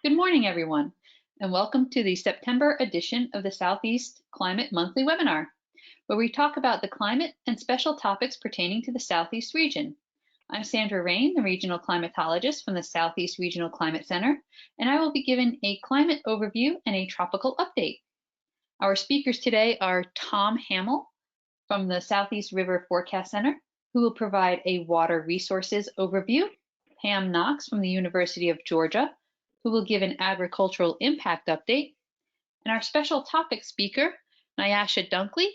Good morning, everyone, and welcome to the September edition of the Southeast Climate Monthly Webinar, where we talk about the climate and special topics pertaining to the Southeast region. I'm Sandra Rain, the Regional Climatologist from the Southeast Regional Climate Center, and I will be giving a climate overview and a tropical update. Our speakers today are Tom Hamill from the Southeast River Forecast Center, who will provide a water resources overview, Pam Knox from the University of Georgia, who will give an agricultural impact update, and our special topic speaker, Nyasha Dunkley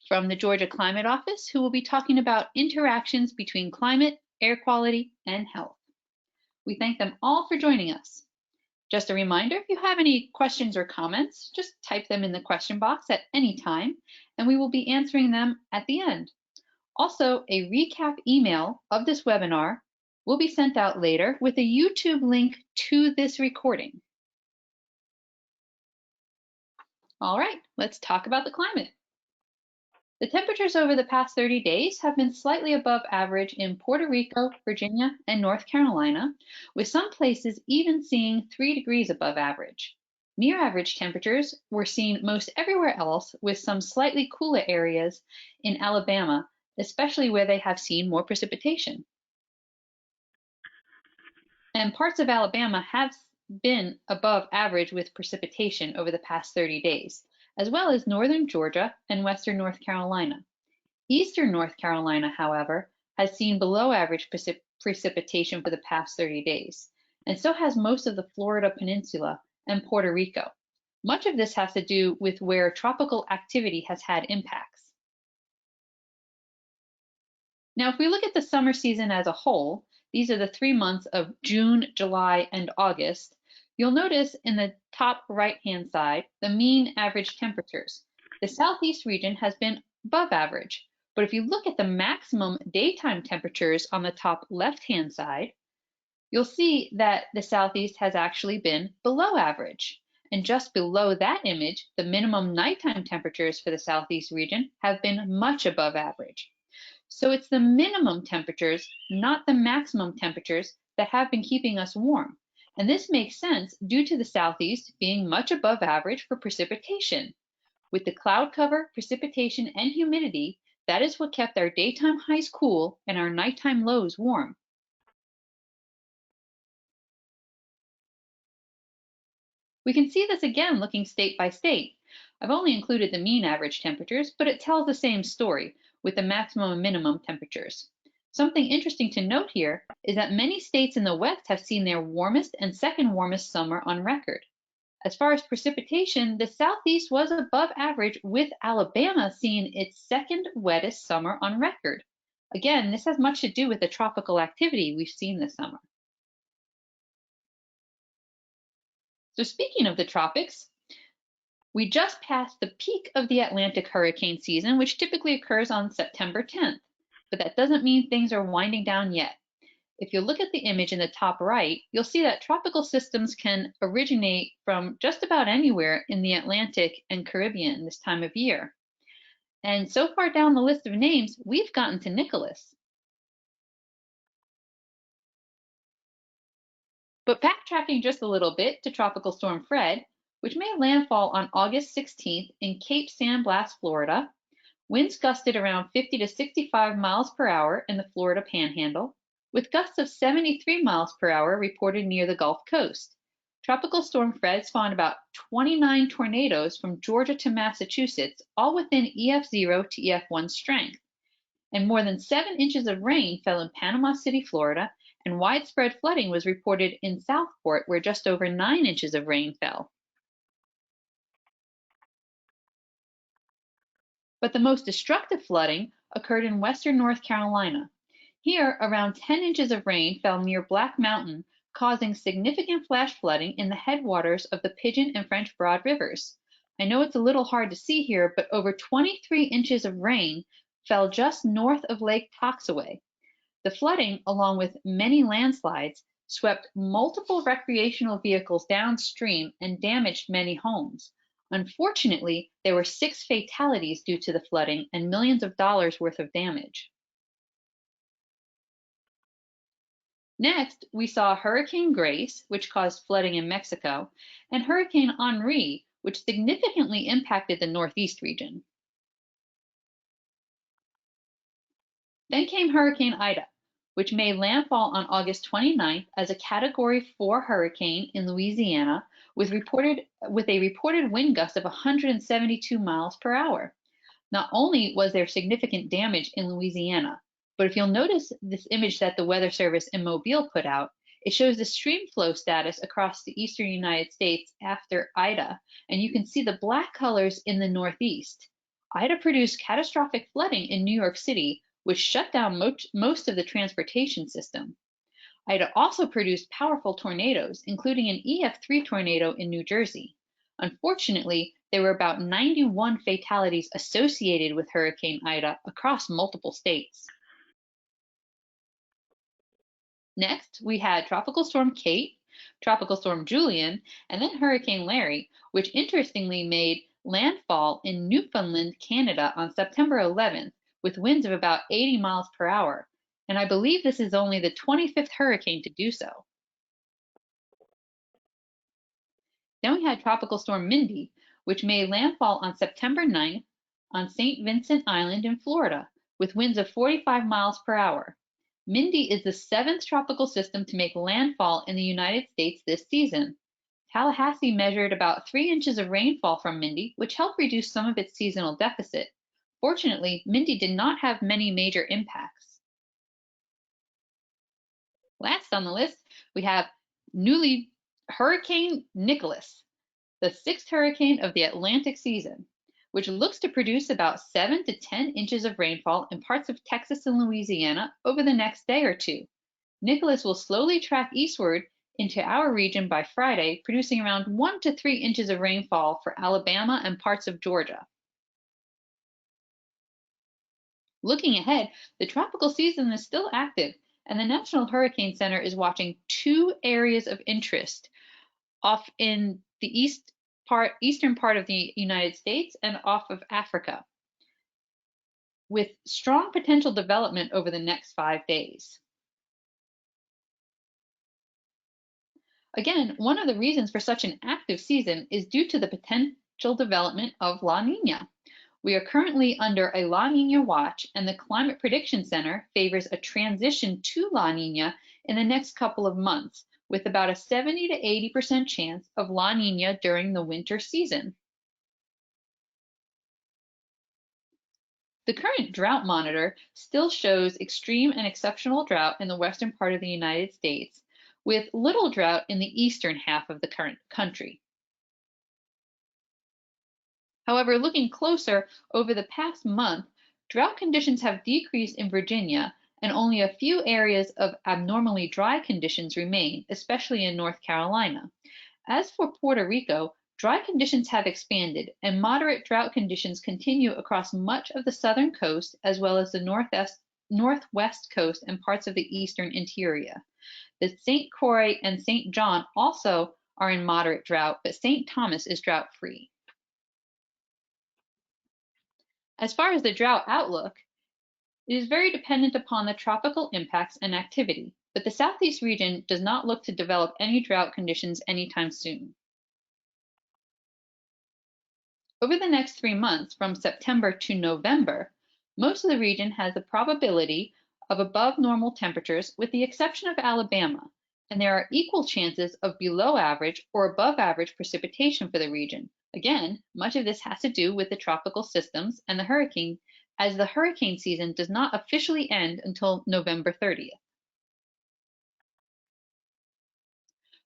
from the Georgia Climate Office, who will be talking about interactions between climate, air quality, and health. We thank them all for joining us. Just a reminder, if you have any questions or comments, just type them in the question box at any time, and we will be answering them at the end. Also, a recap email of this webinar will be sent out later with a YouTube link to this recording. All right, let's talk about the climate. The temperatures over the past 30 days have been slightly above average in Puerto Rico, Virginia, and North Carolina, with some places even seeing 3 degrees above average. Near average temperatures were seen most everywhere else, with some slightly cooler areas in Alabama, especially where they have seen more precipitation. And parts of Alabama have been above average with precipitation over the past 30 days, as well as northern Georgia and western North Carolina. Eastern North Carolina, however, has seen below average precipitation for the past 30 days, and so has most of the Florida Peninsula and Puerto Rico. Much of this has to do with where tropical activity has had impacts. Now, if we look at the summer season as a whole, these are the 3 months of June, July, and August. You'll notice in the top right-hand side, the mean average temperatures. The Southeast region has been above average, but if you look at the maximum daytime temperatures on the top left-hand side, you'll see that the Southeast has actually been below average. And just below that image, the minimum nighttime temperatures for the Southeast region have been much above average. So it's the minimum temperatures, not the maximum temperatures, that have been keeping us warm. And this makes sense due to the Southeast being much above average for precipitation. With the cloud cover, precipitation, and humidity, that is what kept our daytime highs cool and our nighttime lows warm. We can see this again looking state by state. I've only included the mean average temperatures, but it tells the same story with the maximum and minimum temperatures. Something interesting to note here is that many states in the West have seen their warmest and second warmest summer on record. As far as precipitation, the Southeast was above average, with Alabama seeing its second wettest summer on record. Again, this has much to do with the tropical activity we've seen this summer. So speaking of the tropics, we just passed the peak of the Atlantic hurricane season, which typically occurs on September 10th, but that doesn't mean things are winding down yet. If you look at the image in the top right, you'll see that tropical systems can originate from just about anywhere in the Atlantic and Caribbean this time of year. And so far down the list of names, we've gotten to Nicholas. But backtracking just a little bit to Tropical Storm Fred, which made landfall on August 16th in Cape San Blas, Florida. Winds gusted around 50 to 65 miles per hour in the Florida Panhandle, with gusts of 73 miles per hour reported near the Gulf Coast. Tropical Storm Fred spawned about 29 tornadoes from Georgia to Massachusetts, all within EF0 to EF1 strength. And more than 7 inches of rain fell in Panama City, Florida, and widespread flooding was reported in Southport, where just over 9 inches of rain fell. But the most destructive flooding occurred in western North Carolina. Here, around 10 inches of rain fell near Black Mountain, causing significant flash flooding in the headwaters of the Pigeon and French Broad rivers. I know it's a little hard to see here, but over 23 inches of rain fell just north of Lake Toxaway. The flooding, along with many landslides, swept multiple recreational vehicles downstream and damaged many homes. Unfortunately, there were 6 fatalities due to the flooding and millions of dollars worth of damage. Next, we saw Hurricane Grace, which caused flooding in Mexico, and Hurricane Henri, which significantly impacted the Northeast region. Then came Hurricane Ida, which made landfall on August 29th as a Category 4 hurricane in Louisiana with a reported wind gust of 172 miles per hour. Not only was there significant damage in Louisiana, but if you'll notice this image that the Weather Service in Mobile put out, it shows the stream flow status across the eastern United States after Ida, and you can see the black colors in the Northeast. Ida produced catastrophic flooding in New York City, which shut down most of the transportation system. Ida also produced powerful tornadoes, including an EF3 tornado in New Jersey. Unfortunately, there were about 91 fatalities associated with Hurricane Ida across multiple states. Next, we had Tropical Storm Kate, Tropical Storm Julian, and then Hurricane Larry, which interestingly made landfall in Newfoundland, Canada on September 11th with winds of about 80 miles per hour. And I believe this is only the 25th hurricane to do so. Then we had Tropical Storm Mindy, which made landfall on September 9th on St. Vincent Island in Florida with winds of 45 miles per hour. Mindy is the 7th tropical system to make landfall in the United States this season. Tallahassee measured about 3 inches of rainfall from Mindy, which helped reduce some of its seasonal deficit. Fortunately, Mindy did not have many major impacts. Last on the list, we have Hurricane Nicholas, the 6th hurricane of the Atlantic season, which looks to produce about 7 to 10 inches of rainfall in parts of Texas and Louisiana over the next day or two. Nicholas will slowly track eastward into our region by Friday, producing around 1 to 3 inches of rainfall for Alabama and parts of Georgia. Looking ahead, the tropical season is still active, and the National Hurricane Center is watching 2 areas of interest off in the eastern part of the United States and off of Africa, with strong potential development over the next 5 days. Again, one of the reasons for such an active season is due to the potential development of La Nina. We are currently under a La Nina watch, and the Climate Prediction Center favors a transition to La Nina in the next couple of months, with about a 70 to 80% chance of La Nina during the winter season. The current drought monitor still shows extreme and exceptional drought in the western part of the United States, with little drought in the eastern half of the current country. However, looking closer over the past month, drought conditions have decreased in Virginia, and only a few areas of abnormally dry conditions remain, especially in North Carolina. As for Puerto Rico, dry conditions have expanded, and moderate drought conditions continue across much of the southern coast, as well as the northwest coast and parts of the eastern interior. The St. Croix and St. John also are in moderate drought, but St. Thomas is drought-free. As far as the drought outlook, it is very dependent upon the tropical impacts and activity, but the Southeast region does not look to develop any drought conditions anytime soon. Over the next 3 months, from September to November, most of the region has the probability of above normal temperatures with the exception of Alabama, and there are equal chances of below average or above average precipitation for the region. Again, much of this has to do with the tropical systems and the hurricane, as the hurricane season does not officially end until November 30th.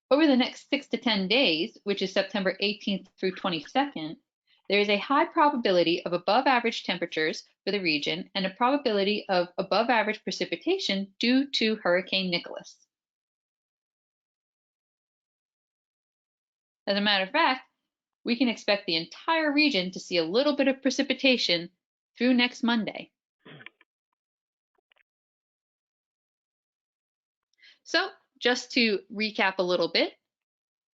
Over the next 6 to 10 days, which is September 18th through 22nd, there is a high probability of above average temperatures for the region and a probability of above average precipitation due to Hurricane Nicholas. As a matter of fact, we can expect the entire region to see a little bit of precipitation through next Monday. So, just to recap a little bit,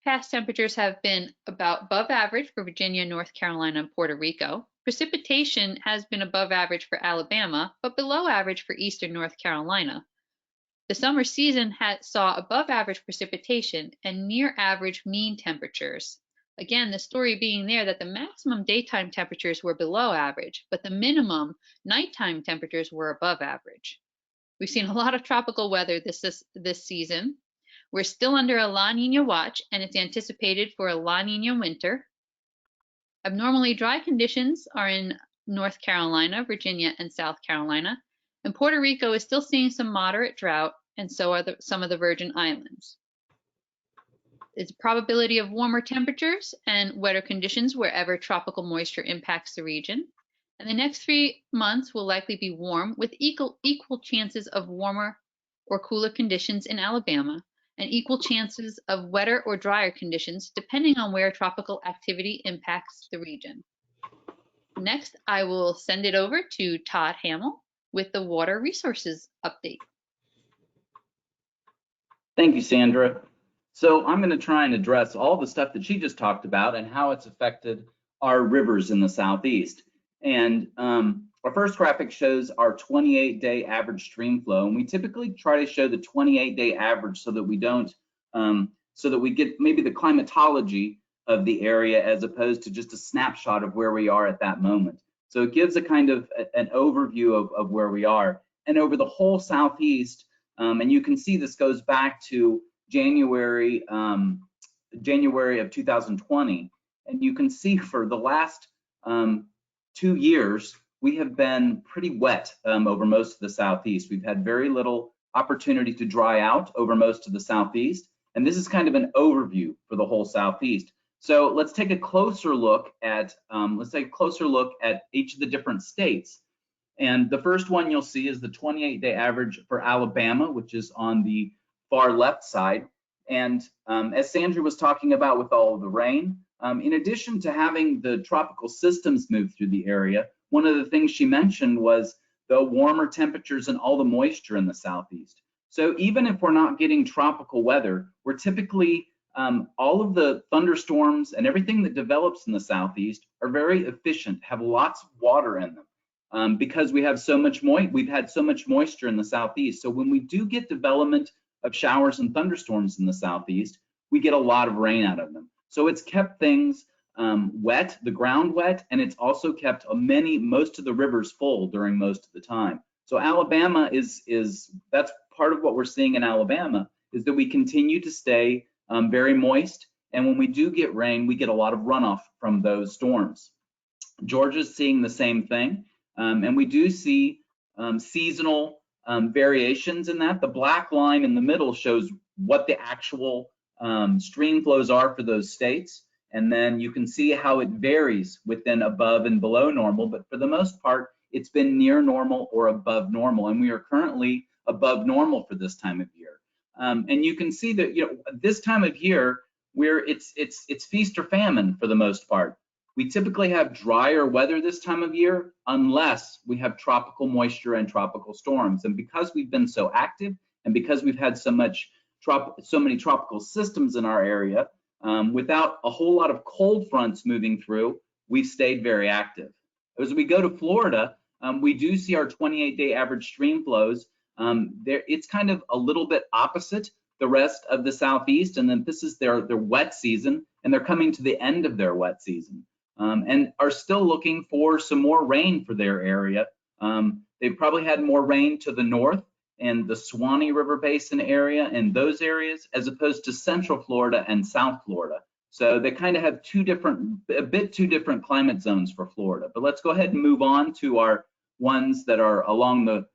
past temperatures have been about above average for Virginia, North Carolina, and Puerto Rico. Precipitation has been above average for Alabama, but below average for eastern North Carolina. The summer season saw above average precipitation and near average mean temperatures. Again, the story being there that the maximum daytime temperatures were below average, but the minimum nighttime temperatures were above average. We've seen a lot of tropical weather this season. We're still under a La Nina watch, and it's anticipated for a La Nina winter. Abnormally dry conditions are in North Carolina, Virginia, and South Carolina, and Puerto Rico is still seeing some moderate drought, and so are some of the Virgin Islands. There's a probability of warmer temperatures and wetter conditions wherever tropical moisture impacts the region. And the next 3 months will likely be warm with equal chances of warmer or cooler conditions in Alabama and equal chances of wetter or drier conditions depending on where tropical activity impacts the region. Next, I will send it over to Todd Hamill with the Water Resources Update. Thank you, Sandra. So I'm going to try and address all the stuff that she just talked about and how it's affected our rivers in the Southeast. And our first graphic shows our 28-day average stream flow, and we typically try to show the 28-day average so that we don't, so that we get maybe the climatology of the area as opposed to just a snapshot of where we are at that moment. So it gives a kind of an overview of where we are. And over the whole Southeast, and you can see this goes back to January of 2020, and you can see for the last 2 years we have been pretty wet over most of the Southeast. We've had very little opportunity to dry out over most of the Southeast, and this is kind of an overview for the whole Southeast. So let's take a closer look at each of the different states. And the first one you'll see is the 28-day average for Alabama, which is on the far left side. And as Sandra was talking about with all of the rain, in addition to having the tropical systems move through the area, one of the things she mentioned was the warmer temperatures and all the moisture in the Southeast. So even if we're not getting tropical weather, we're typically, all of the thunderstorms and everything that develops in the Southeast are very efficient, have lots of water in them. Because we have so much we've had so much moisture in the Southeast. So when we do get development of showers and thunderstorms in the Southeast, we get a lot of rain out of them. So it's kept things wet, the ground wet, and it's also kept most of the rivers full during most of the time. So Alabama that's part of what we're seeing in Alabama, is that we continue to stay very moist. And when we do get rain, we get a lot of runoff from those storms. Georgia's seeing the same thing. And we do see seasonal variations in that. The black line in the middle shows what the actual stream flows are for those states. And then you can see how it varies within above and below normal. But for the most part, it's been near normal or above normal. And we are currently above normal for this time of year. And you can see that, this time of year, it's feast or famine for the most part. We typically have drier weather this time of year unless we have tropical moisture and tropical storms. And because we've been so active and because we've had so many tropical systems in our area, without a whole lot of cold fronts moving through, we've stayed very active. As we go to Florida, we do see our 28-day average stream flows. It's kind of a little bit opposite the rest of the Southeast, and then this is their wet season, and they're coming to the end of their wet season. And are still looking for some more rain for their area. They've probably had more rain to the north and the Suwannee River Basin area and those areas, as opposed to Central Florida and South Florida. So they kind of have a bit two different climate zones for Florida. But let's go ahead and move on to our ones that are along the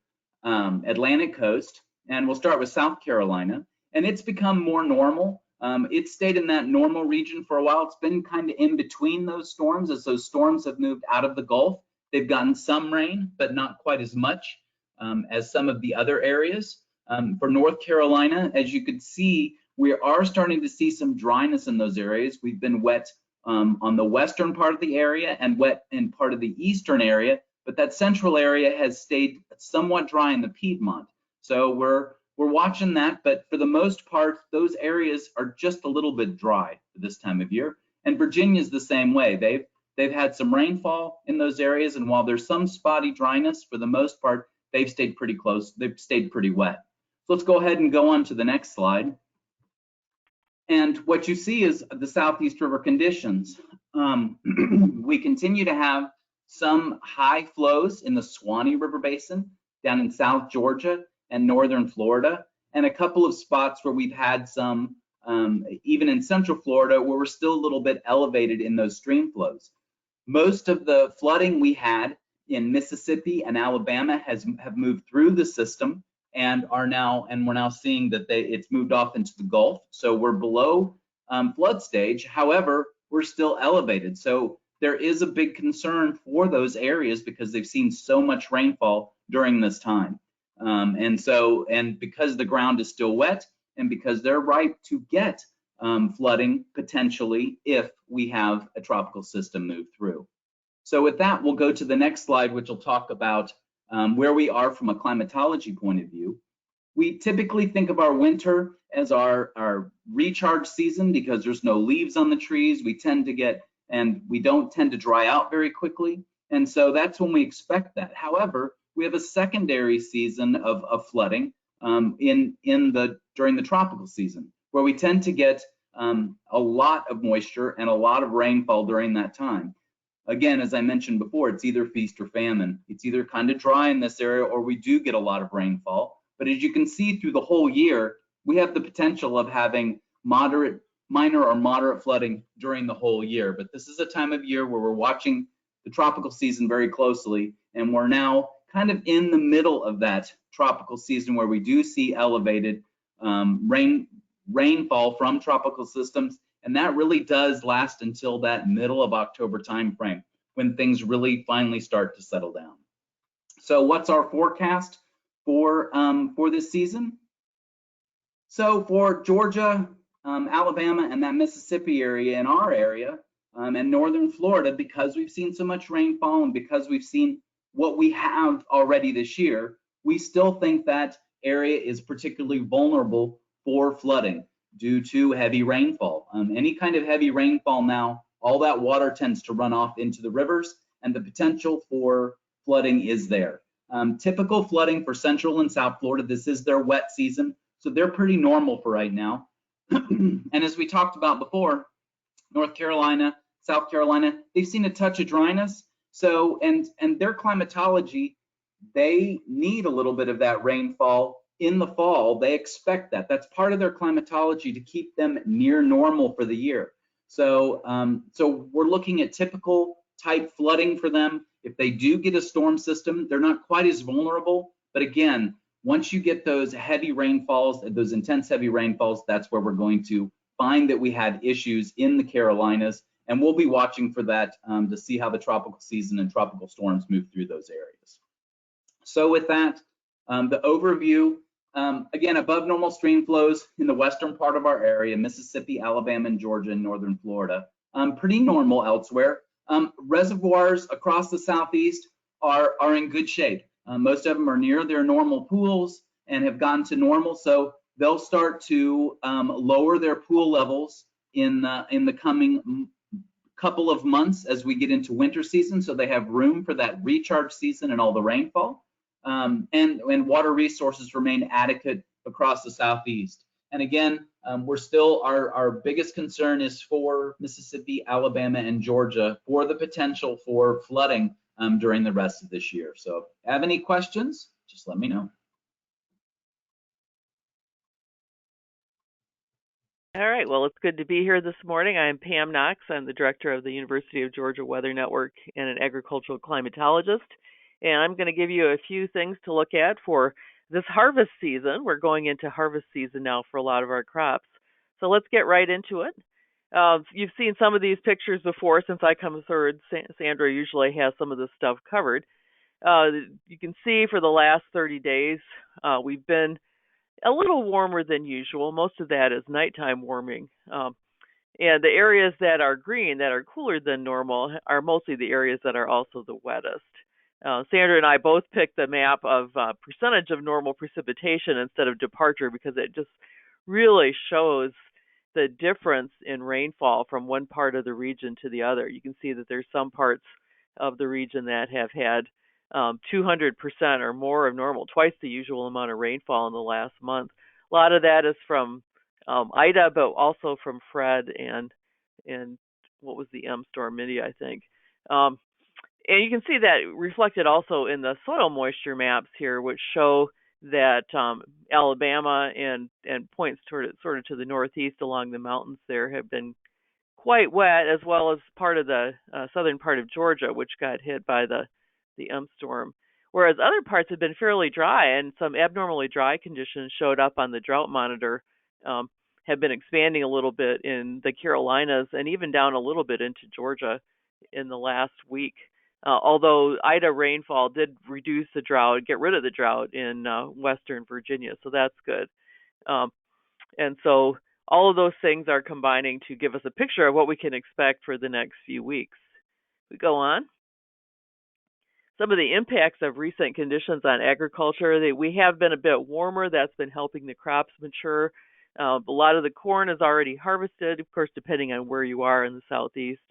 Atlantic coast. And we'll start with South Carolina. And it's become more normal. It stayed in that normal region for a while. It's been kind of in between those storms. As those storms have moved out of the Gulf, they've gotten some rain, but not quite as much as some of the other areas. For North Carolina, as you could see, we are starting to see some dryness in those areas. We've been wet on the western part of the area and wet in part of the eastern area, but that central area has stayed somewhat dry in the Piedmont. So we're watching that, but for the most part, those areas are just a little bit dry for this time of year. And Virginia's the same way. They've had some rainfall in those areas, and while there's some spotty dryness, for the most part, they've stayed pretty close. They've stayed pretty wet. So let's go ahead and go on to the next slide. And what you see is the Southeast River conditions. We continue to have some high flows in the Suwannee River Basin down in South Georgia and northern Florida, and a couple of spots where we've had some, even in Central Florida, where we're still a little bit elevated in those stream flows. Most of the flooding we had in Mississippi and Alabama have moved through the system and we're now seeing that it's moved off into the Gulf. So we're below flood stage. However, we're still elevated. So there is a big concern for those areas because they've seen so much rainfall during this time. And because the ground is still wet and because they're ripe to get flooding potentially if we have a tropical system move through. So with that, we'll go to the next slide, which will talk about where we are from a climatology point of view. We typically think of our winter as our recharge season because there's no leaves on the trees. We don't tend to dry out very quickly. And so that's when we expect that. However, we have a secondary season of flooding during the tropical season, where we tend to get a lot of moisture and a lot of rainfall during that time. Again, as I mentioned before, it's either feast or famine. It's either kind of dry in this area or we do get a lot of rainfall. But as you can see through the whole year, we have the potential of having minor or moderate flooding during the whole year. But this is a time of year where we're watching the tropical season very closely, and we're now kind of in the middle of that tropical season where we do see elevated rainfall from tropical systems. And that really does last until that middle of October timeframe when things really finally start to settle down. So what's our forecast for this season? So for Georgia, Alabama, and that Mississippi area in our area, and northern Florida, because we've seen so much rainfall and because we've seen what we have already this year, we still think that area is particularly vulnerable for flooding due to heavy rainfall. Any kind of heavy rainfall now, all that water tends to run off into the rivers and the potential for flooding is there. Typical flooding for Central and South Florida, this is their wet season, so they're pretty normal for right now. And as we talked about before, North Carolina, South Carolina, they've seen a touch of dryness. So, and their climatology, they need a little bit of that rainfall in the fall. They expect that. That's part of their climatology to keep them near normal for the year. So, so we're looking at typical type flooding for them. If they do get a storm system, they're not quite as vulnerable. But again, once you get those heavy rainfalls, those intense heavy rainfalls, that's where we're going to find that we had issues in the Carolinas. And we'll be watching for that to see how the tropical season and tropical storms move through those areas. So with that, the overview, again, above normal stream flows in the western part of our area, Mississippi, Alabama, and Georgia, and northern Florida. Pretty normal elsewhere. Reservoirs across the southeast are in good shape. Most of them are near their normal pools and have gone to normal, so they'll start to lower their pool levels in the coming couple of months as we get into winter season, so they have room for that recharge season and all the rainfall. And water resources remain adequate across the southeast. And again, we're still, our biggest concern is for Mississippi, Alabama, and Georgia for the potential for flooding during the rest of this year. So if you have any questions, just let me know. All right, well, it's good to be here this morning. I'm Pam Knox. I'm the director of the University of Georgia Weather Network and an agricultural climatologist. And I'm going to give you a few things to look at for this harvest season. We're going into harvest season now for a lot of our crops. So let's get right into it. You've seen some of these pictures before. Since I come third, Sandra usually has some of this stuff covered. You can see for the last 30 days, we've been a little warmer than usual. Most of that is nighttime warming. And the areas that are green, that are cooler than normal, are mostly the areas that are also the wettest. Sandra and I both picked the map of percentage of normal precipitation instead of departure because it just really shows the difference in rainfall from one part of the region to the other. You can see that there's some parts of the region that have had 200% or more of normal, twice the usual amount of rainfall in the last month. A lot of that is from Ida, but also from Fred and what was the M storm, Mindy, I think. And you can see that reflected also in the soil moisture maps here, which show that Alabama and points sort of to the northeast along the mountains there have been quite wet, as well as part of the southern part of Georgia, which got hit by the storm. Whereas other parts have been fairly dry, and some abnormally dry conditions showed up on the drought monitor, have been expanding a little bit in the Carolinas and even down a little bit into Georgia in the last week. Although Ida rainfall did reduce the drought, get rid of the drought in western Virginia, so that's good. And so all of those things are combining to give us a picture of what we can expect for the next few weeks. We go on. Some of the impacts of recent conditions on agriculture, we have been a bit warmer. That's been helping the crops mature. A lot of the corn is already harvested, of course, depending on where you are in the southeast.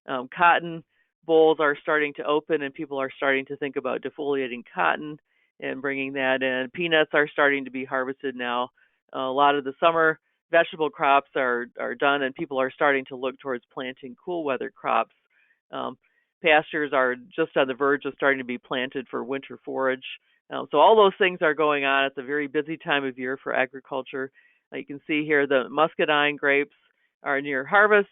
Cotton bolls are starting to open, and people are starting to think about defoliating cotton and bringing that in. Peanuts are starting to be harvested now. A lot of the summer vegetable crops are done, and people are starting to look towards planting cool weather crops. Pastures are just on the verge of starting to be planted for winter forage. So all those things are going on. It's a very busy time of year for agriculture. You can see here the muscadine grapes are near harvest.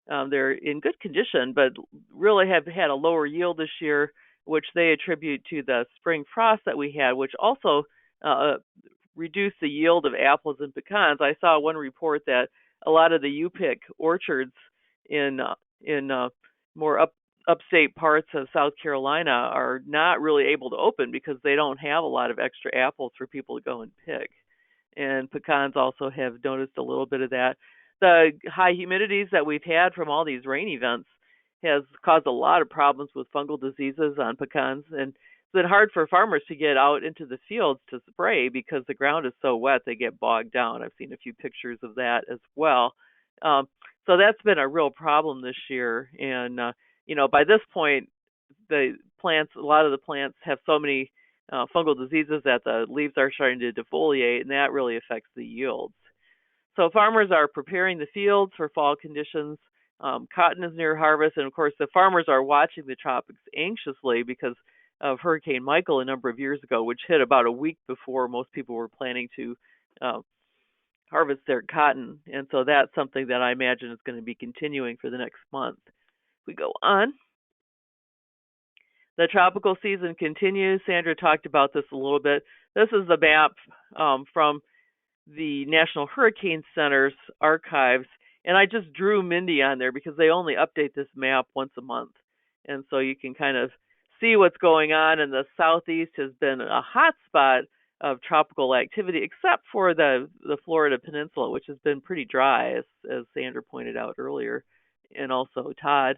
They're in good condition, but really have had a lower yield this year, which they attribute to the spring frost that we had, which also reduced the yield of apples and pecans. I saw one report that a lot of the U-pick orchards in more upstate parts of South Carolina are not really able to open because they don't have a lot of extra apples for people to go and pick. And pecans also have noticed a little bit of that. The high humidities that we've had from all these rain events has caused a lot of problems with fungal diseases on pecans, and it's been hard for farmers to get out into the fields to spray because the ground is so wet they get bogged down. I've seen a few pictures of that as well. So that's been a real problem this year, and by this point, a lot of the plants have so many fungal diseases that the leaves are starting to defoliate, and that really affects the yields. So farmers are preparing the fields for fall conditions. Cotton is near harvest, and of course the farmers are watching the tropics anxiously because of Hurricane Michael a number of years ago, which hit about a week before most people were planning to harvest their cotton. And so that's something that I imagine is going to be continuing for the next month. We go on. The tropical season continues. Sandra talked about this a little bit. This is the map from the National Hurricane Center's archives, and I just drew Mindy on there because they only update this map once a month. And so you can kind of see what's going on, and the southeast has been a hot spot of tropical activity, except for the Florida Peninsula, which has been pretty dry, as Sandra pointed out earlier, and also Todd.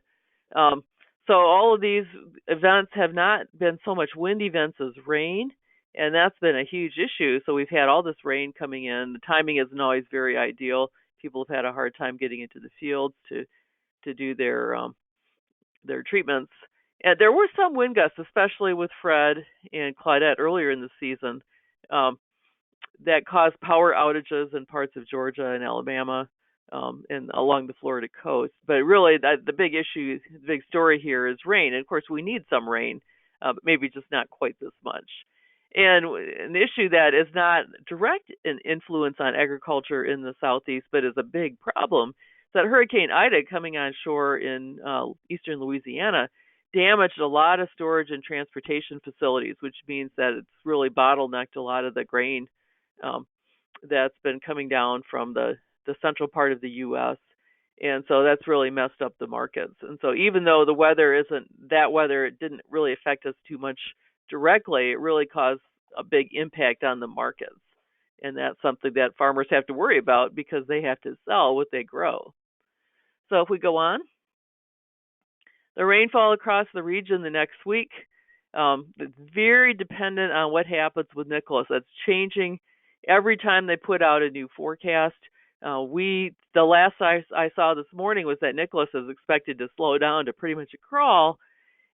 So all of these events have not been so much wind events as rain, and that's been a huge issue. So we've had all this rain coming in. The timing isn't always very ideal. People have had a hard time getting into the fields to do their treatments. And there were some wind gusts, especially with Fred and Claudette earlier in the season, that caused power outages in parts of Georgia and Alabama and along the Florida coast. But really, the big issue, the big story here is rain. And of course, we need some rain, but maybe just not quite this much. And an issue that is not direct in influence on agriculture in the southeast, but is a big problem, is that Hurricane Ida coming on shore in eastern Louisiana damaged a lot of storage and transportation facilities, which means that it's really bottlenecked a lot of the grain that's been coming down from the central part of the U.S. And so that's really messed up the markets. And so even though the weather isn't that weather, it didn't really affect us too much directly, it really caused a big impact on the markets. And that's something that farmers have to worry about because they have to sell what they grow. So if we go on, the rainfall across the region the next week, it's very dependent on what happens with Nicholas. That's changing every time they put out a new forecast. The last I saw this morning was that Nicholas is expected to slow down to pretty much a crawl,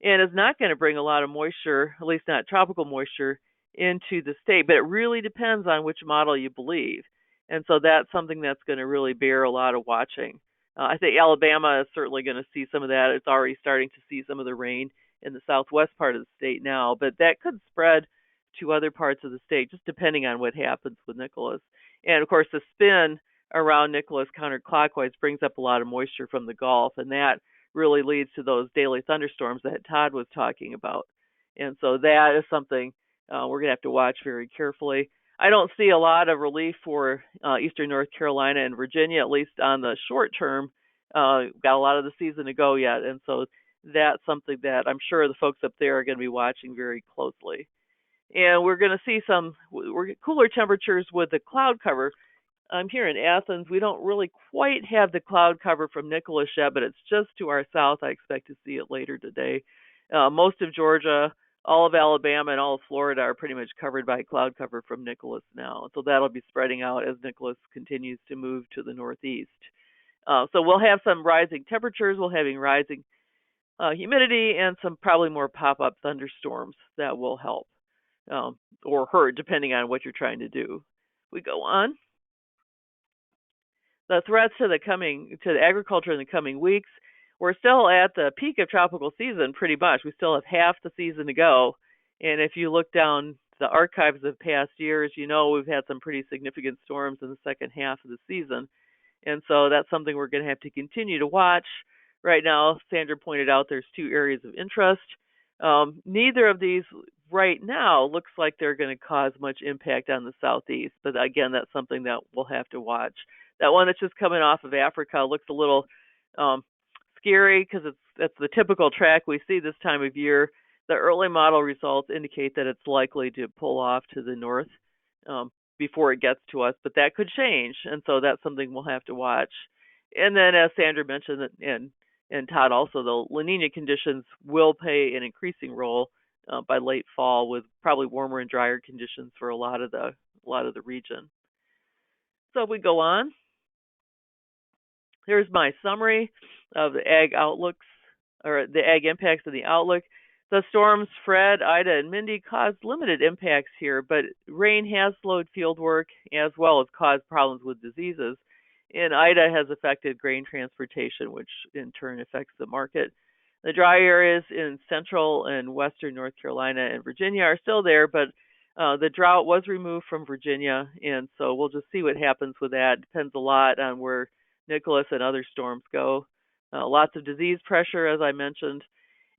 and is not going to bring a lot of moisture, at least not tropical moisture, into the state. But it really depends on which model you believe. And so that's something that's going to really bear a lot of watching. I think Alabama is certainly going to see some of that. It's already starting to see some of the rain in the southwest part of the state now, but that could spread to other parts of the state, just depending on what happens with Nicholas. And of course, the spin around Nicholas counterclockwise brings up a lot of moisture from the Gulf, and that really leads to those daily thunderstorms that Todd was talking about. And so that is something we're going to have to watch very carefully. I don't see a lot of relief for eastern North Carolina and Virginia, at least on the short term. Got a lot of the season to go yet, and so that's something that I'm sure the folks up there are going to be watching very closely. And we're going to see some cooler temperatures with the cloud cover. I'm here in Athens. We don't really quite have the cloud cover from Nicholas yet, but it's just to our south. I expect to see it later today. Most of Georgia, all of Alabama, and all of Florida are pretty much covered by cloud cover from Nicholas now. So that'll be spreading out as Nicholas continues to move to the northeast. So we'll have some rising temperatures. We'll have rising humidity and some probably more pop-up thunderstorms that will help or hurt, depending on what you're trying to do. We go on. The threats to the agriculture in the coming weeks. We're still at the peak of tropical season, pretty much. We still have half the season to go. And if you look down the archives of past years, you know we've had some pretty significant storms in the second half of the season. And so that's something we're going to have to continue to watch. Right now, Sandra pointed out there's two areas of interest. Neither of these right now looks like they're going to cause much impact on the southeast. But again, that's something that we'll have to watch. That one that's just coming off of Africa looks a little scary because that's the typical track we see this time of year. The early model results indicate that it's likely to pull off to the north before it gets to us, but that could change, and so that's something we'll have to watch. And then, as Sandra mentioned, and Todd also, the La Nina conditions will play an increasing role by late fall, with probably warmer and drier conditions for a lot of the region. So if we go on. Here's my summary of the ag outlooks, or the ag impacts of the outlook. The storms Fred, Ida, and Mindy caused limited impacts here, but rain has slowed field work as well as caused problems with diseases. And Ida has affected grain transportation, which in turn affects the market. The dry areas in central and western North Carolina and Virginia are still there, but the drought was removed from Virginia, and so we'll just see what happens with that. It depends a lot on where Nicholas and other storms go. Lots of disease pressure, as I mentioned.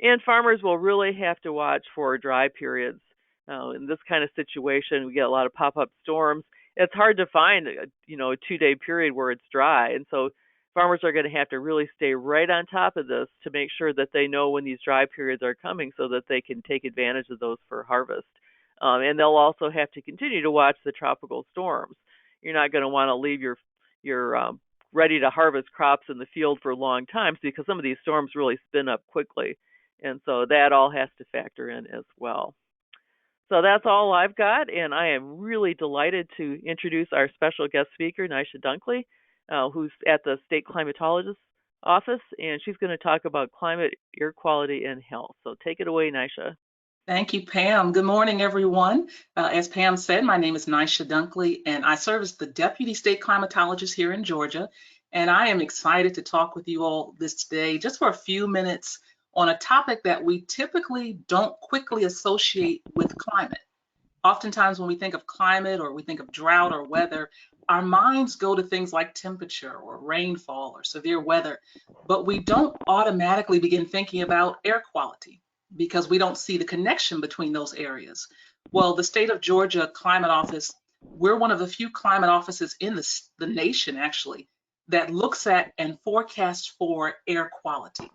And farmers will really have to watch for dry periods. In this kind of situation, we get a lot of pop-up storms. It's hard to find a 2-day period where it's dry. And so farmers are going to have to really stay right on top of this to make sure that they know when these dry periods are coming so that they can take advantage of those for harvest. And they'll also have to continue to watch the tropical storms. You're not going to want to leave your ready to harvest crops in the field for long times because some of these storms really spin up quickly. And so that all has to factor in as well. So that's all I've got, and I am really delighted to introduce our special guest speaker, Nisha Dunkley, who's at the State Climatologist Office, and she's going to talk about climate, air quality, and health. So take it away, Nisha. Thank you, Pam. Good morning, everyone. As Pam said, my name is Nisha Dunkley, and I serve as the Deputy State Climatologist here in Georgia. And I am excited to talk with you all this day, just for a few minutes, on a topic that we typically don't quickly associate with climate. Oftentimes when we think of climate or we think of drought or weather, our minds go to things like temperature or rainfall or severe weather, but we don't automatically begin thinking about air quality because we don't see the connection between those areas. Well, the State of Georgia Climate Office, we're one of the few climate offices in the nation, actually, that looks at and forecasts for air quality.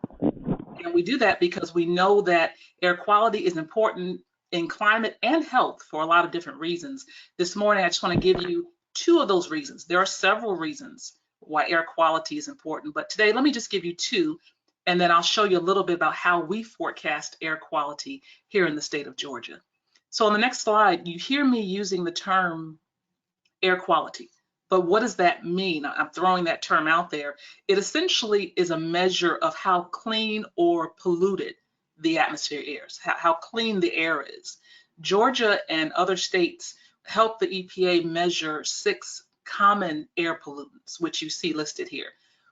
And we do that because we know that air quality is important in climate and health for a lot of different reasons. This morning, I just want to give you two of those reasons. There are several reasons why air quality is important, but today, let me just give you two, and then I'll show you a little bit about how we forecast air quality here in the state of Georgia. So on the next slide, you hear me using the term air quality. But what does that mean? I'm throwing that term out there. It essentially is a measure of how clean or polluted the atmosphere is, how clean the air is. Georgia and other states help the EPA measure 6 common air pollutants, which you see listed here.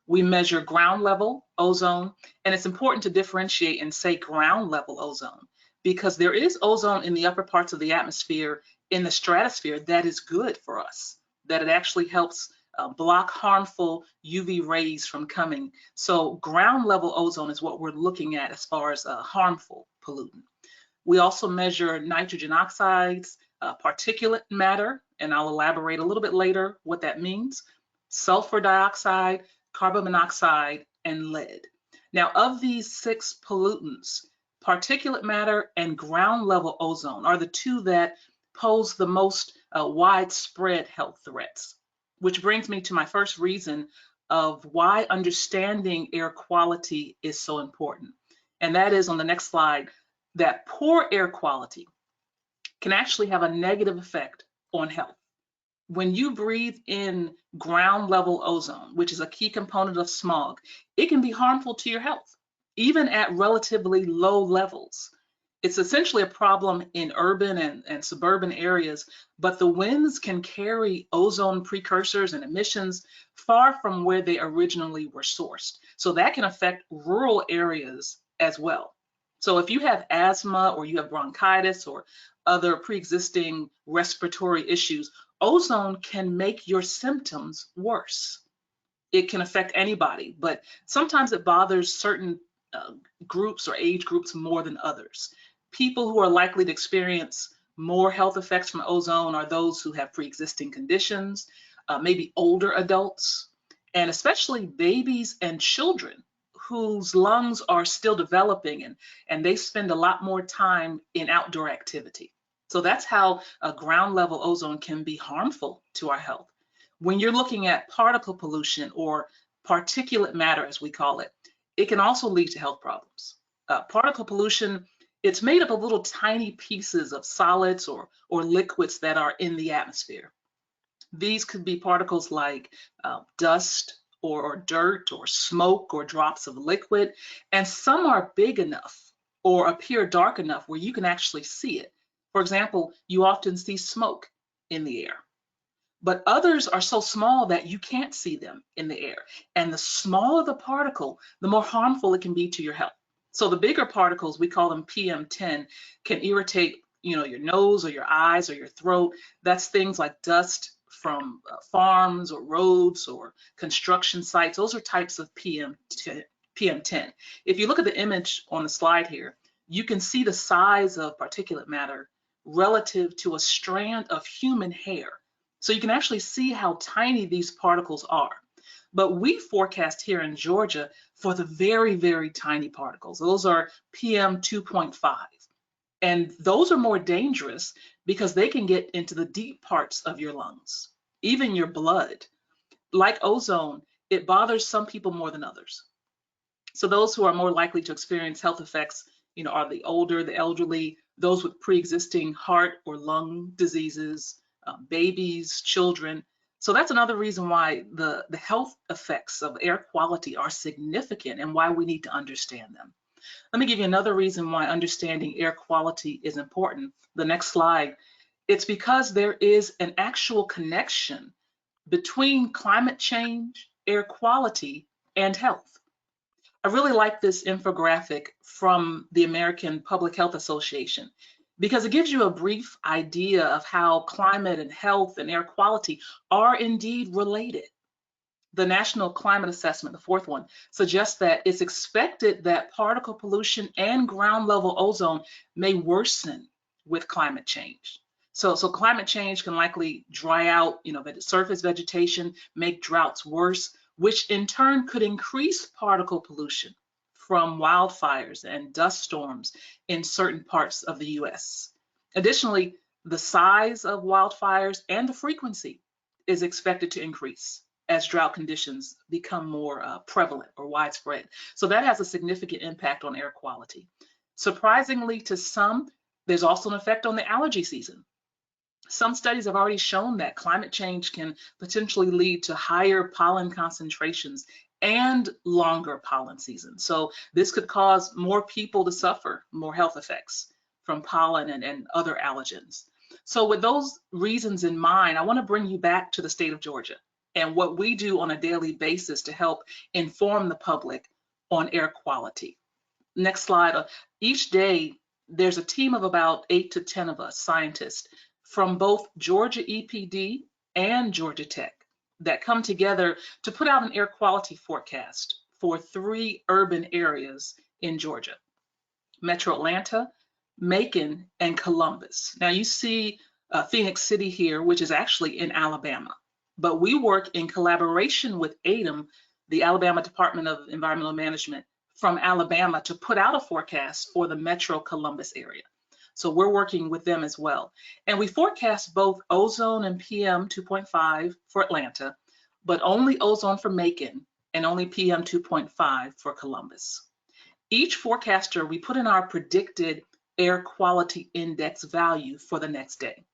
We measure ground level ozone, and it's important to differentiate and say ground level ozone, because there is ozone in the upper parts of the atmosphere, in the stratosphere, that is good for us, that it actually helps block harmful UV rays from coming. So ground level ozone is what we're looking at as far as a harmful pollutant. We also measure nitrogen oxides, particulate matter, and I'll elaborate a little bit later what that means, sulfur dioxide, carbon monoxide, and lead. Now, of these 6 pollutants, particulate matter and ground level ozone are the 2 that pose the most widespread health threats, which brings me to my first reason of why understanding air quality is so important. And that is on the next slide, that poor air quality can actually have a negative effect on health. When you breathe in ground level ozone, which is a key component of smog, it can be harmful to your health, even at relatively low levels. It's essentially a problem in urban and suburban areas, but the winds can carry ozone precursors and emissions far from where they originally were sourced. So that can affect rural areas as well. So if you have asthma or you have bronchitis or other pre-existing respiratory issues, ozone can make your symptoms worse. It can affect anybody, but sometimes it bothers certain groups or age groups more than others. People who are likely to experience more health effects from ozone are those who have pre-existing conditions, maybe older adults, and especially babies and children whose lungs are still developing and they spend a lot more time in outdoor activity. So that's how ground level ozone can be harmful to our health. When you're looking at particle pollution or particulate matter, as we call it, it can also lead to health problems. Particle pollution, it's made up of little tiny pieces of solids or liquids that are in the atmosphere. These could be particles like dust or dirt or smoke or drops of liquid, and some are big enough or appear dark enough where you can actually see it. For example, you often see smoke in the air, but others are so small that you can't see them in the air. And the smaller the particle, the more harmful it can be to your health. So the bigger particles, we call them PM10, can irritate, your nose or your eyes or your throat. That's things like dust from farms or roads or construction sites. Those are types of PM10. If you look at the image on the slide here, you can see the size of particulate matter relative to a strand of human hair. So you can actually see how tiny these particles are. But we forecast here in Georgia for the very, very tiny particles. Those are PM 2.5. And those are more dangerous because they can get into the deep parts of your lungs, even your blood. Like ozone, it bothers some people more than others. So those who are more likely to experience health effects, are the older, the elderly, those with pre-existing heart or lung diseases, babies, children. So that's another reason why the health effects of air quality are significant and why we need to understand them. Let me give you another reason why understanding air quality is important. The next slide. It's because there is an actual connection between climate change, air quality, and health. I really like this infographic from the American Public Health Association because it gives you a brief idea of how climate and health and air quality are indeed related. The National Climate Assessment, the fourth one, suggests that it's expected that particle pollution and ground level ozone may worsen with climate change. So climate change can likely dry out, surface vegetation, make droughts worse, which in turn could increase particle pollution from wildfires and dust storms in certain parts of the US. Additionally, the size of wildfires and the frequency is expected to increase as drought conditions become more prevalent or widespread. So that has a significant impact on air quality. Surprisingly to some, there's also an effect on the allergy season. Some studies have already shown that climate change can potentially lead to higher pollen concentrations and longer pollen seasons. So this could cause more people to suffer more health effects from pollen and other allergens. So with those reasons in mind, I want to bring you back to the state of Georgia and what we do on a daily basis to help inform the public on air quality. Next slide. Each day, there's a team of about 8 to 10 of us scientists from both Georgia EPD and Georgia Tech that come together to put out an air quality forecast for 3 urban areas in Georgia: Metro Atlanta, Macon, and Columbus. Now you see Phoenix City here, which is actually in Alabama, but we work in collaboration with ADEM, the Alabama Department of Environmental Management, from Alabama to put out a forecast for the Metro Columbus area. So we're working with them as well. And we forecast both ozone and PM 2.5 for Atlanta, but only ozone for Macon and only PM 2.5 for Columbus. Each forecaster, we put in our predicted air quality index value for the next day.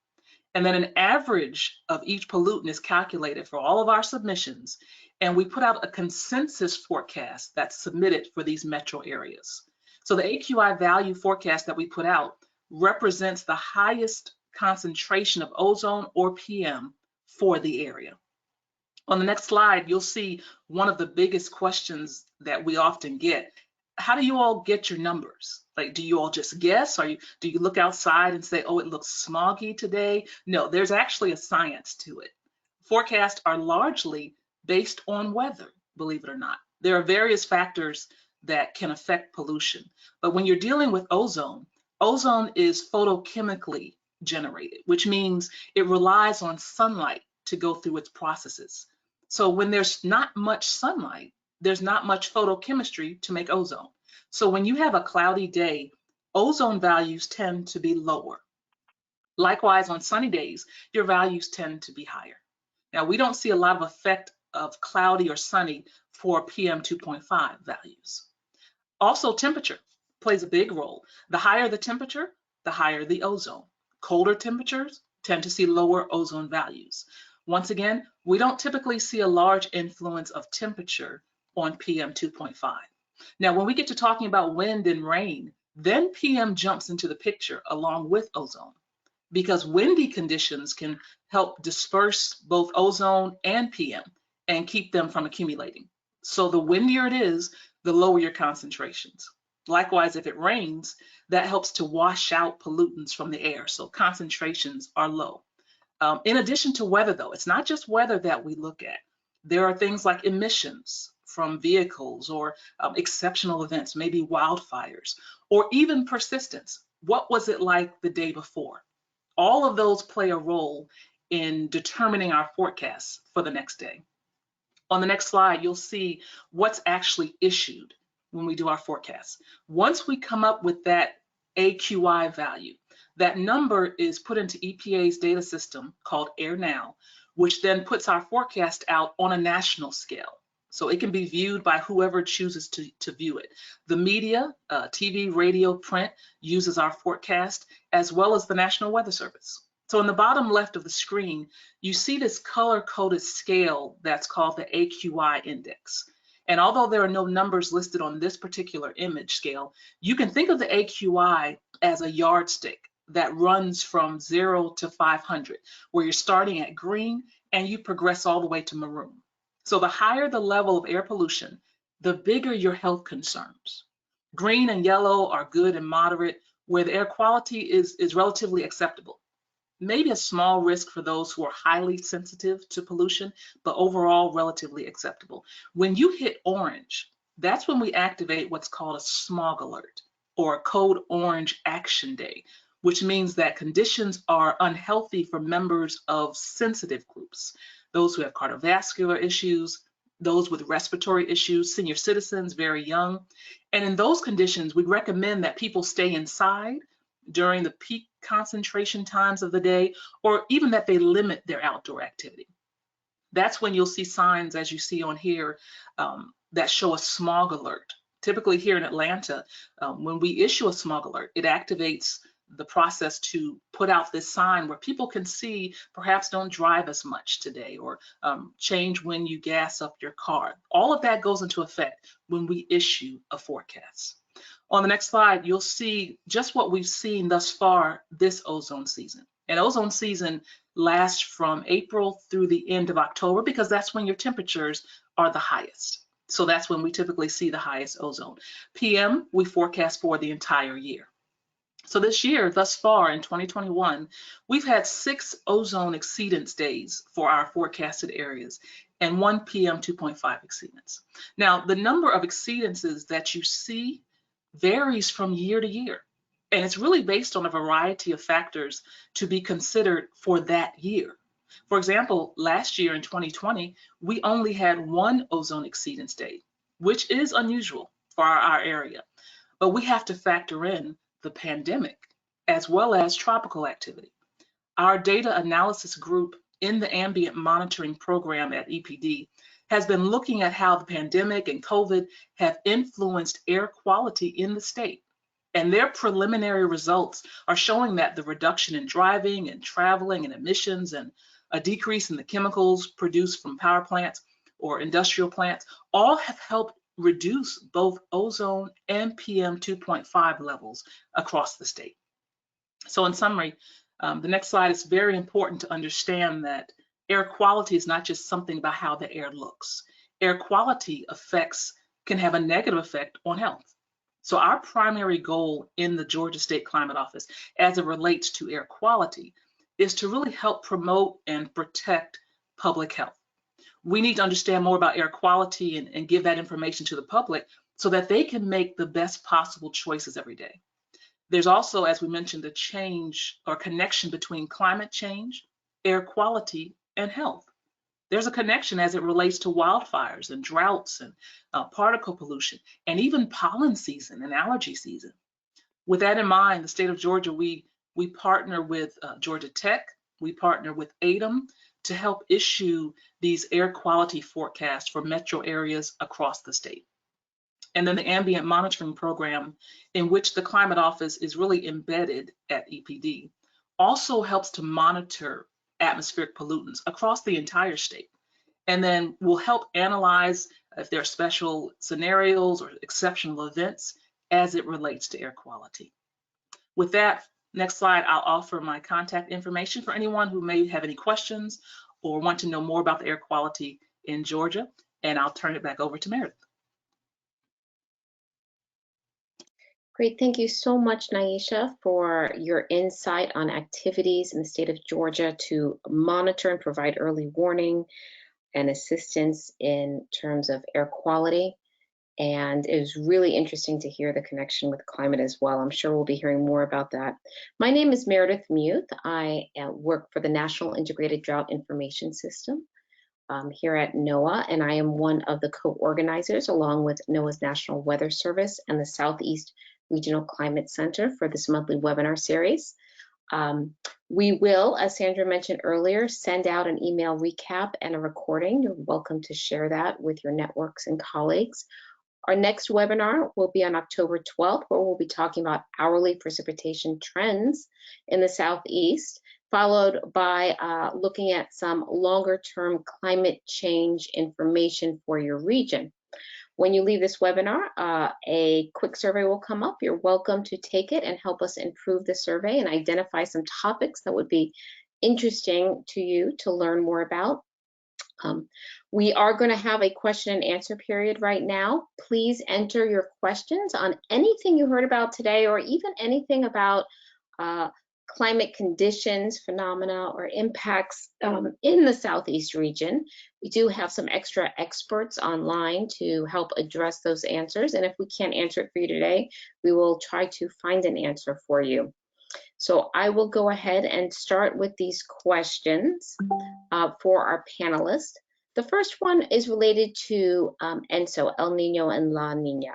And then an average of each pollutant is calculated for all of our submissions, and we put out a consensus forecast that's submitted for these metro areas. So the AQI value forecast that we put out represents the highest concentration of ozone or PM for the area. On the next slide, you'll see one of the biggest questions that we often get. How do you all get your numbers? Like, do you all just guess? Do you look outside and say, oh, it looks smoggy today? No, there's actually a science to it. Forecasts are largely based on weather, believe it or not. There are various factors that can affect pollution. But when you're dealing with ozone, ozone is photochemically generated, which means it relies on sunlight to go through its processes. So when there's not much sunlight, there's not much photochemistry to make ozone. So when you have a cloudy day, ozone values tend to be lower. Likewise, on sunny days, your values tend to be higher. Now, we don't see a lot of effect of cloudy or sunny for PM 2.5 values. Also, temperature plays a big role. The higher the temperature, the higher the ozone. Colder temperatures tend to see lower ozone values. Once again, we don't typically see a large influence of temperature on PM 2.5. Now, when we get to talking about wind and rain, then PM jumps into the picture along with ozone, because windy conditions can help disperse both ozone and PM and keep them from accumulating. So the windier it is, the lower your concentrations. Likewise, if it rains, that helps to wash out pollutants from the air, so concentrations are low. In addition to weather, though, it's not just weather that we look at. There are things like emissions from vehicles or exceptional events, maybe wildfires, or even persistence. What was it like the day before? All of those play a role in determining our forecasts for the next day. On the next slide, you'll see what's actually issued when we do our forecasts. Once we come up with that AQI value, that number is put into EPA's data system called AirNow, which then puts our forecast out on a national scale. So it can be viewed by whoever chooses to view it. The media, TV, radio, print, uses our forecast, as well as the National Weather Service. So in the bottom left of the screen, you see this color-coded scale that's called the AQI index. And although there are no numbers listed on this particular image scale, you can think of the AQI as a yardstick that runs from 0 to 500, where you're starting at green and you progress all the way to maroon. So the higher the level of air pollution, the bigger your health concerns. Green and yellow are good and moderate, where the air quality is relatively acceptable. Maybe a small risk for those who are highly sensitive to pollution, but overall relatively acceptable. When you hit orange, that's when we activate what's called a smog alert or a code orange action day, which means that conditions are unhealthy for members of sensitive groups, those who have cardiovascular issues, those with respiratory issues, senior citizens, very young. And in those conditions, we recommend that people stay inside during the peak concentration times of the day, or even that they limit their outdoor activity. That's when you'll see signs, as you see on here, that show a smog alert. Typically here in Atlanta, when we issue a smog alert, it activates the process to put out this sign where people can see, perhaps don't drive as much today, or change when you gas up your car. All of that goes into effect when we issue a forecast. On the next slide, you'll see just what we've seen thus far this ozone season. And ozone season lasts from April through the end of October, because that's when your temperatures are the highest. So that's when we typically see the highest ozone. PM, we forecast for the entire year. So this year, thus far in 2021, we've had 6 ozone exceedance days for our forecasted areas and 1 PM 2.5 exceedance. Now, the number of exceedances that you see varies from year to year, and it's really based on a variety of factors to be considered for that year. For example, last year in 2020, we only had 1 ozone exceedance day, which is unusual for our area. But we have to factor in the pandemic as well as tropical activity. Our data analysis group in the ambient monitoring program at EPD has been looking at how the pandemic and COVID have influenced air quality in the state. And their preliminary results are showing that the reduction in driving and traveling and emissions, and a decrease in the chemicals produced from power plants or industrial plants, all have helped reduce both ozone and PM 2.5 levels across the state. So in summary, the next slide is very important to understand that air quality is not just something about how the air looks. Air quality effects can have a negative effect on health. So our primary goal in the Georgia State Climate Office as it relates to air quality is to really help promote and protect public health. We need to understand more about air quality and give that information to the public so that they can make the best possible choices every day. There's also, as we mentioned, a change or connection between climate change, air quality, and health. There's a connection as it relates to wildfires and droughts and particle pollution, and even pollen season and allergy season. With that in mind, the state of Georgia, we partner with Georgia Tech, we partner with ADEM to help issue these air quality forecasts for metro areas across the state. And then the ambient monitoring program, in which the Climate Office is really embedded at EPD, also helps to monitor atmospheric pollutants across the entire state. And then will help analyze if there are special scenarios or exceptional events as it relates to air quality. With that, next slide, I'll offer my contact information for anyone who may have any questions or want to know more about the air quality in Georgia, and I'll turn it back over to Meredith. Great, thank you so much, Nyesha, for your insight on activities in the state of Georgia to monitor and provide early warning and assistance in terms of air quality. And it was really interesting to hear the connection with climate as well. I'm sure we'll be hearing more about that. My name is Meredith Muth. I work for the National Integrated Drought Information System here at NOAA, and I am one of the co-organizers along with NOAA's National Weather Service and the Southeast Regional Climate Center for this monthly webinar series. We will, as Sandra mentioned earlier, send out an email recap and a recording. You're welcome to share that with your networks and colleagues. Our next webinar will be on October 12th, where we'll be talking about hourly precipitation trends in the Southeast, followed by looking at some longer-term climate change information for your region. When you leave this webinar, a quick survey will come up. You're welcome to take it and help us improve the survey and identify some topics that would be interesting to you to learn more about. We are going to have a question and answer period right now. Please enter your questions on anything you heard about today, or even anything about climate conditions, phenomena, or impacts in the Southeast region. We do have some extra experts online to help address those answers. And if we can't answer it for you today, we will try to find an answer for you. So I will go ahead and start with these questions for our panelists. The first one is related to ENSO, El Nino and La Nina.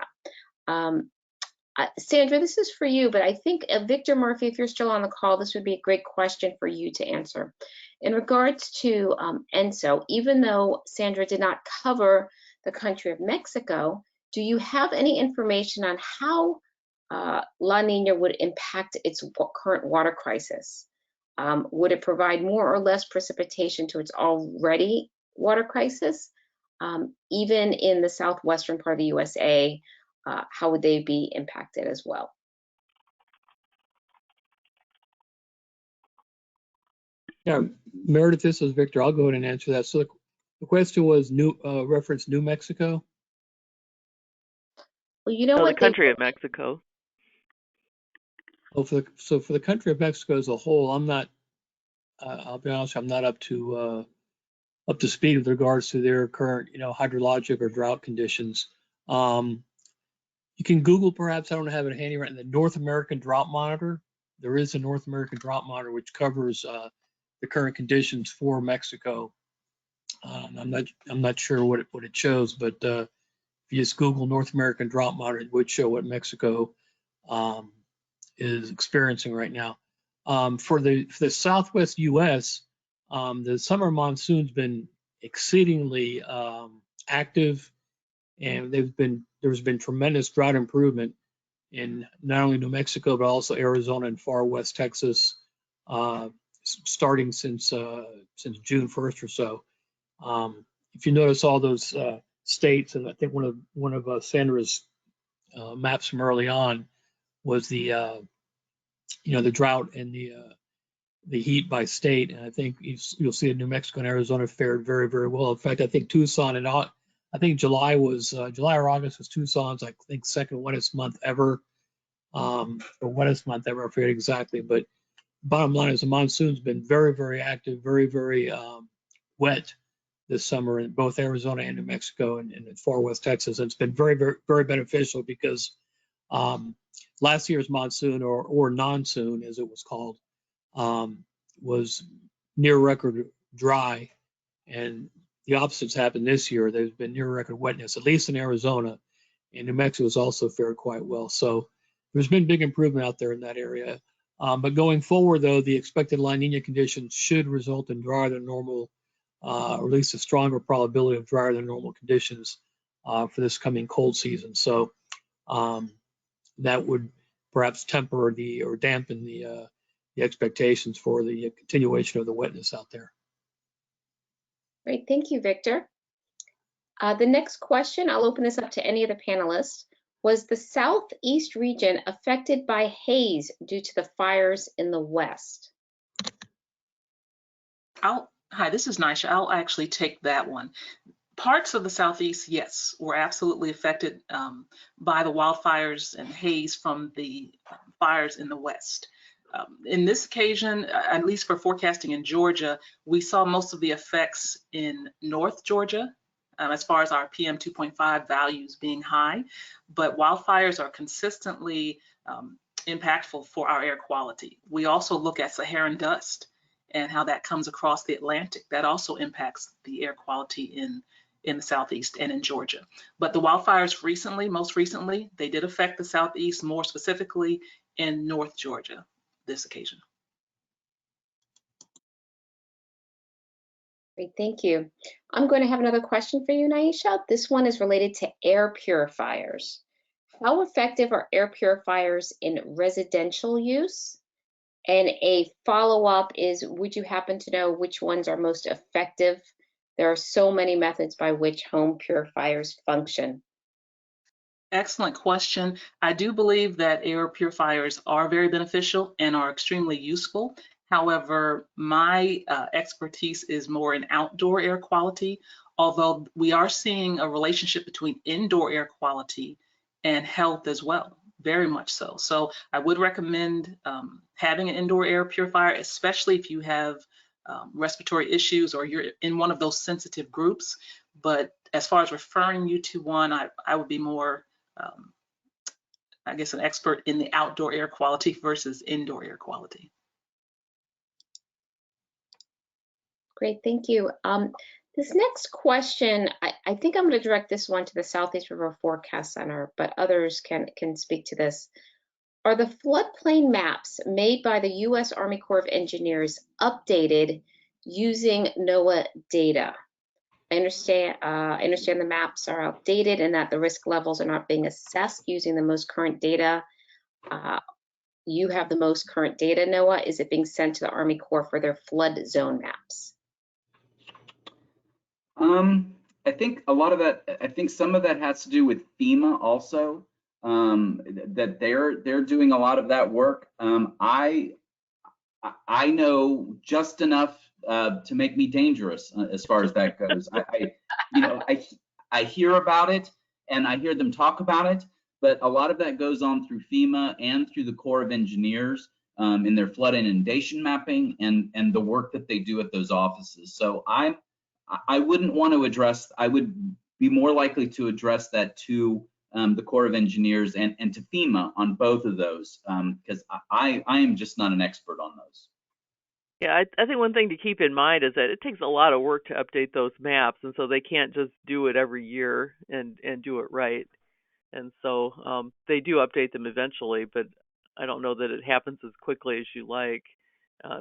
Sandra, this is for you, but I think Victor Murphy, if you're still on the call, this would be a great question for you to answer. In regards to ENSO, even though Sandra did not cover the country of Mexico, do you have any information on how La Nina would impact its current water crisis? Would it provide more or less precipitation to its already water crisis? Even in the southwestern part of the USA, how would they be impacted as well? Yeah, Meredith, this is Victor. I'll go ahead and answer that. So the question was reference New Mexico. Well, you know So what? the country of Mexico. Oh, so for the country of Mexico as a whole, I'm not. I'll be honest, I'm not up to speed with regards to their current, hydrologic or drought conditions. You can Google, perhaps, I don't have it handy right now, the North American Drought Monitor. There is a North American Drought Monitor which covers the current conditions for Mexico. I'm not sure what it shows, but if you just Google North American Drought Monitor, it would show what Mexico is experiencing right now. For the Southwest U.S., the summer monsoon's been exceedingly active, and there's been tremendous drought improvement in not only New Mexico but also Arizona and far west Texas, starting since June 1st or so. If you notice all those states, and I think one of Sandra's maps from early on was the drought and the heat by state, and I think you'll see that New Mexico and Arizona fared very, very well. In fact, I think Tucson and I think July or August was Tucson's, I think, second wettest month ever, or wettest month ever, I forget exactly. But bottom line is the monsoon's been very, very active, very, very wet this summer in both Arizona and New Mexico and in far west Texas. And it's been very, very, very beneficial because last year's monsoon, or non-soon as it was called, was near record dry, and the opposites happened this year. There's been near record wetness, at least in Arizona, and New Mexico has also fared quite well. So there's been big improvement out there in that area. But going forward, though, the expected La Nina conditions should result in drier than normal, or at least a stronger probability of drier than normal conditions for this coming cold season. So that would perhaps temper or dampen the expectations for the continuation of the wetness out there. Great, thank you, Victor. The next question, I'll open this up to any of the panelists. Was the Southeast region affected by haze due to the fires in the West? Hi, this is Nisha. I'll actually take that one. Parts of the Southeast, yes, were absolutely affected by the wildfires and haze from the fires in the West. In this occasion, at least for forecasting in Georgia, we saw most of the effects in North Georgia, as far as our PM 2.5 values being high, but wildfires are consistently impactful for our air quality. We also look at Saharan dust and how that comes across the Atlantic. That also impacts the air quality in the Southeast and in Georgia. But the wildfires most recently, they did affect the Southeast, more specifically in North Georgia this occasion. Great, thank you. I'm going to have another question for you, Naisha. This one is related to air purifiers. How effective are air purifiers in residential use? And a follow-up is, would you happen to know which ones are most effective? There are so many methods by which home purifiers function. Excellent question. I do believe that air purifiers are very beneficial and are extremely useful. However, my expertise is more in outdoor air quality, although we are seeing a relationship between indoor air quality and health as well, very much so. So I would recommend having an indoor air purifier, especially if you have respiratory issues or you're in one of those sensitive groups. But as far as referring you to one, I would be more I guess an expert in the outdoor air quality versus indoor air quality. Great, thank you. This next question, I think I'm going to direct this one to the Southeast River Forecast Center, but others can speak to this. Are the floodplain maps made by the U.S. Army Corps of Engineers updated using NOAA data? I understand the maps are outdated and that the risk levels are not being assessed using the most current data. you have the most current data, NOAA? Is it being sent to the Army Corps for their flood zone maps? I think a lot of that, I think some of that has to do with FEMA also, that they're doing a lot of that work. I know just enough to make me dangerous as far as that goes. I hear about it and I hear them talk about it, but a lot of that goes on through FEMA and through the Corps of Engineers in their flood and inundation mapping and the work that they do at those offices. So I wouldn't want to address, I would be more likely to address that to the Corps of Engineers and to FEMA on both of those, because I am just not an expert on those. Yeah, I think one thing to keep in mind is that it takes a lot of work to update those maps, and so they can't just do it every year and do it right. And so they do update them eventually, but I don't know that it happens as quickly as you like.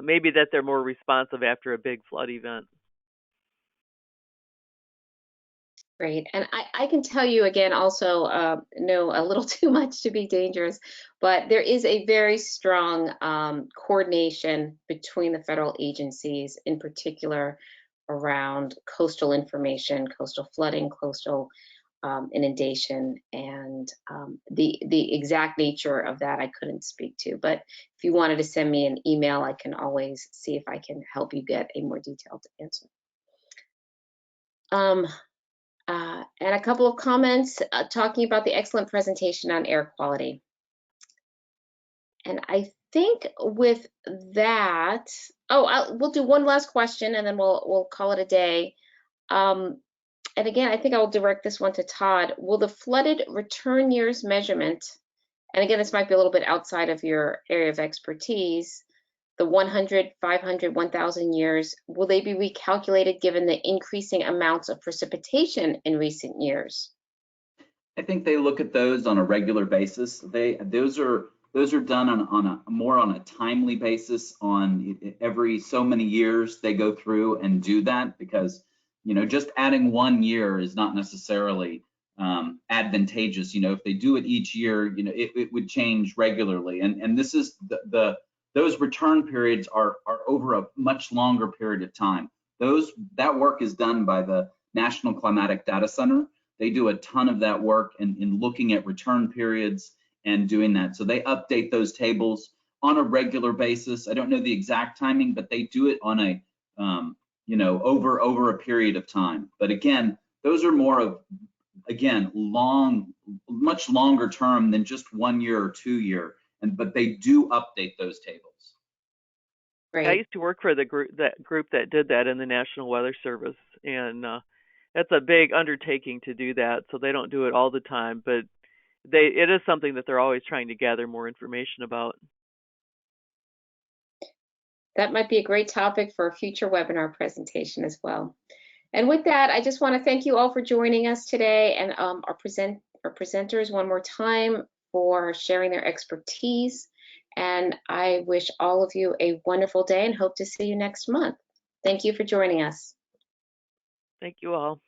Maybe that they're more responsive after a big flood event. Great. And I can tell you again, also know a little too much to be dangerous, but there is a very strong coordination between the federal agencies, in particular around coastal information, coastal flooding, coastal inundation, and the exact nature of that I couldn't speak to. But if you wanted to send me an email, I can always see if I can help you get a more detailed answer. And a couple of comments talking about the excellent presentation on air quality. And I think with that, we'll do one last question and then we'll call it a day. And again, I think I'll direct this one to Todd. Will the flooded return years measurement, and again, this might be a little bit outside of your area of expertise, the 100, 500, 1,000 years, will they be recalculated given the increasing amounts of precipitation in recent years? I think they look at those on a regular basis. Those are done on a timely basis. On every so many years they go through and do that, because just adding 1 year is not necessarily advantageous. If they do it each year, it would change regularly. And this is those return periods are over a much longer period of time. That work is done by the National Climatic Data Center. They do a ton of that work in looking at return periods and doing that. So they update those tables on a regular basis. I don't know the exact timing, but they do it on a over a period of time. But again, those are more of much longer term than just 1 year or 2 year. But they do update those tables. Great. I used to work for the group that did that in the National Weather Service, and that's a big undertaking to do that. So they don't do it all the time, but it is something that they're always trying to gather more information about. That might be a great topic for a future webinar presentation as well. And with that, I just want to thank you all for joining us today, and our presenters one more time for sharing their expertise. And I wish all of you a wonderful day and hope to see you next month. Thank you for joining us. Thank you all.